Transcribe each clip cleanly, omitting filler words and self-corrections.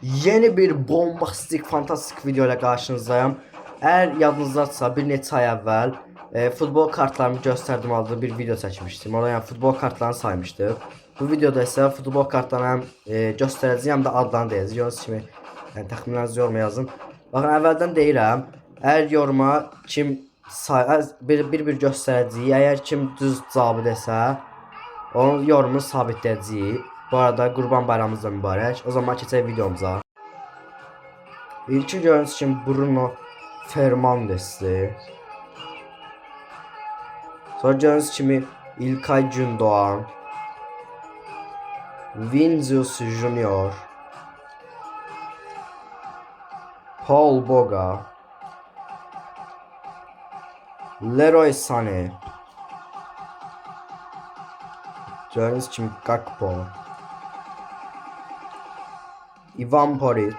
Yeni bir bombastik, fantastik video ile karşınızdayım. Eğer yadınızdadsa bir neçə ay əvvəl futbol kartlarımı göstərdim aldığı bir video çəkmişdim. Orada yəni futbol kartlarını saymışdım. Bu videoda isə futbol kartlarını həm göstərəcəyəm, həm də adlarını deyəcəyəm. Gördüyünüz kimi yəni təxminlərinizi yoruma yazın. Baxın, əvvəldən deyirəm, əgər yoruma kim bir göstərəcəyi, əgər kim düz cavabı desə, onun yorumunu sabitləyəcəyik. Bu arada Qurban Bayramımız da mübarək. O zaman keçək videomuza. İlkin gördüyünüz kimi Bruno Fernandes'dir. Sonra gördüyünüz kimi İlkay Gündoğan, Vinicius Junior, Paul Boga, Leroy Sané, gördüğünüz kimi Gakpo, Ivan Poric,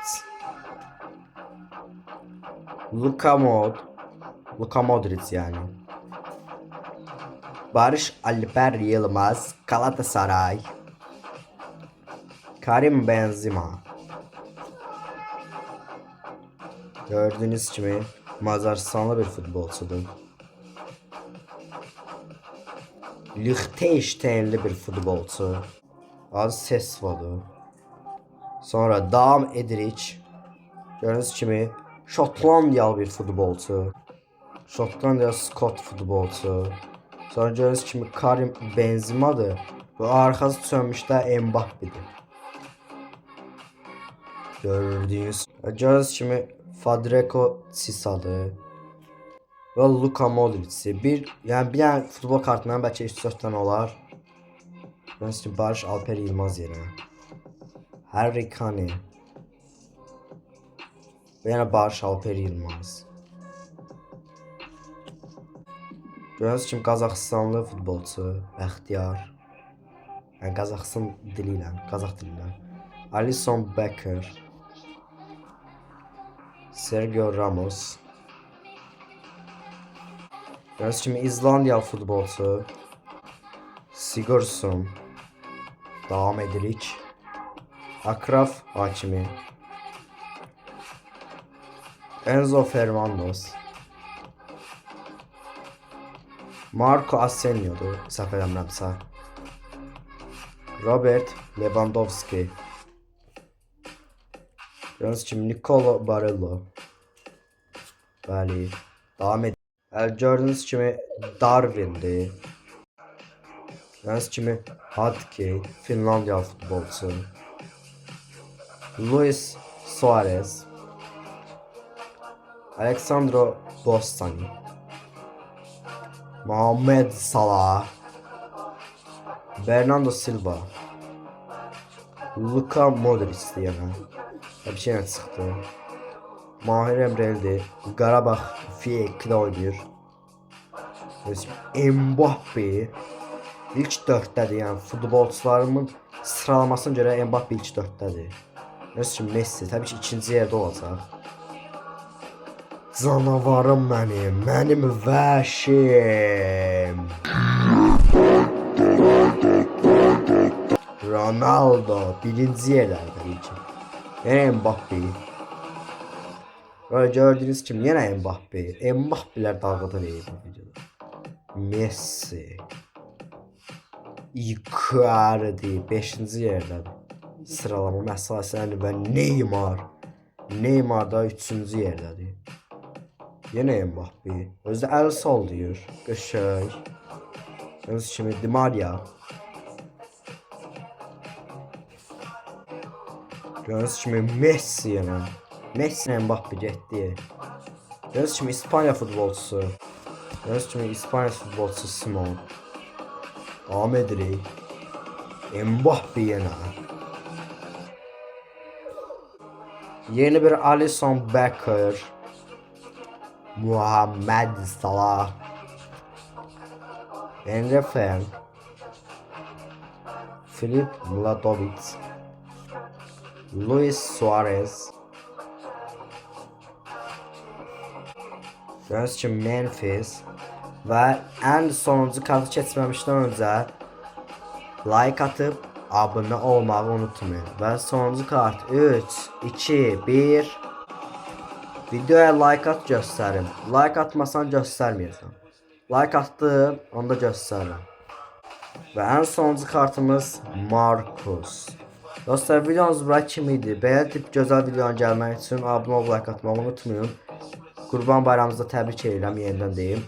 Luka Modric yani. Barış Alper Yılmaz, Galatasaray, Karim Benzema. Gördüğünüz gibi Macaristanlı bir futbolcudur. Liechtensteinli bir futbolcu. Az Sesvo'dur. Sonra devam edirik. Gördüğünüz gibi Şotlandiyalı bir futbolcu. Şotlandiya Scott futbolcu. Sonra gördüğünüz kimi Karim Benzema'dır. Bu arkası sönmüşdə Mbappe'dir. Gördüğünüz kimi Federico Chisa'dır. Və Luka Modric'dir. Yəni bir dənə futbol kartından bəlkə 3-4 dənə olar. Gördüğünüz kimi Barış Alper Yılmaz yerine. Harry Kane. Və yenə Barış Alper Yılmaz. Gördüğünüz kimi Qazaxıstanlı futbolcu Bəxtiyar. Yəni Qazaxıstan dili ilə, Qazax dilində. Alisson Becker, Sergio Ramos. Gördüğünüz kimi İzlandiyalı futbolcu Sigurdsson. Devam edirik. Akraf Hakimi, Enzo Fernandez, Marco Asenio'dur, səhv eləmirəmsə. Robert Lewandowski. Gördüğünüz kimi Nicolo Barella. Bəli, devam edir. Gördüğünüz kimi Darwin'dir. Gördüğünüz kimi Hadke, Finlandiyalı futbolcu. Luis Suarez, Alexandro Bostani, Muhammed Salah, Bernardo Silva, Luka Modric diye bir şey çıktı. Mahir Emre'dir. Qarabağ FK oynuyor. Mbappe ilk 4'dədir, yəni futbolçularımın sıralamasına göre Mbappe ilk 4'dədir. Mesela Messi tabii ki ikinci yerde olacaq. Canavarım mənim vəhşim. Ronaldo birinci yerdə tabii ki. Yine Mbappe. Böyle gördüğünüz kimi yine Mbappe. Mbappe'lər dağıdır bu videoda. Messi. Icardi 5-ci yerdədir. Sıralama məsələsində və Neymar da 3-cü yerdədir. Yenə Mbappe. Özü əl sol deyir. Qəşəng. Gördüyünüz kimi Di Maria. Gördüyünüz kimi Messi yenə. Messi Mbappe getdi. Gördüyünüz kimi İspanya futbolçusu. Gördüyünüz kimi İspanya futbolçusu Simon. Devam edirik. Mbappe yenə. Yeni bir Alisson Becker, Muhammed Salah, Emre Can, Filip Mlatovic, Luis Suarez, gördüğünüz kimi Memphis və ən sonuncu kartı keçməmişdən öncə like atıp abunə olmağı unutmayın. Və sonuncu kart 3, 2, 1. Videoya like at göstərim. Like atmasan göstərməyəcəm. Like attım, onda göstərirəm. Və ən sonuncu kartımız Marcus. Dostlar, videomuz bura kimi idi. Belə tip gözəl videonun gəlmək üçün abunə olub like atmağı unutmayın. Qurban bayramınızda təbrik edirəm, yenidən deyim.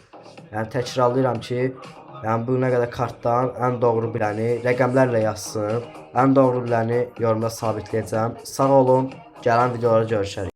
Yəni təkrarlayıram ki, yəni bu nə qədər kartdan ən doğru biləni rəqəmlərlə yazsın. Ən doğru biləni yorumda sabitləyəcəm. Sağ olun. Gələn videolarda görüşərik.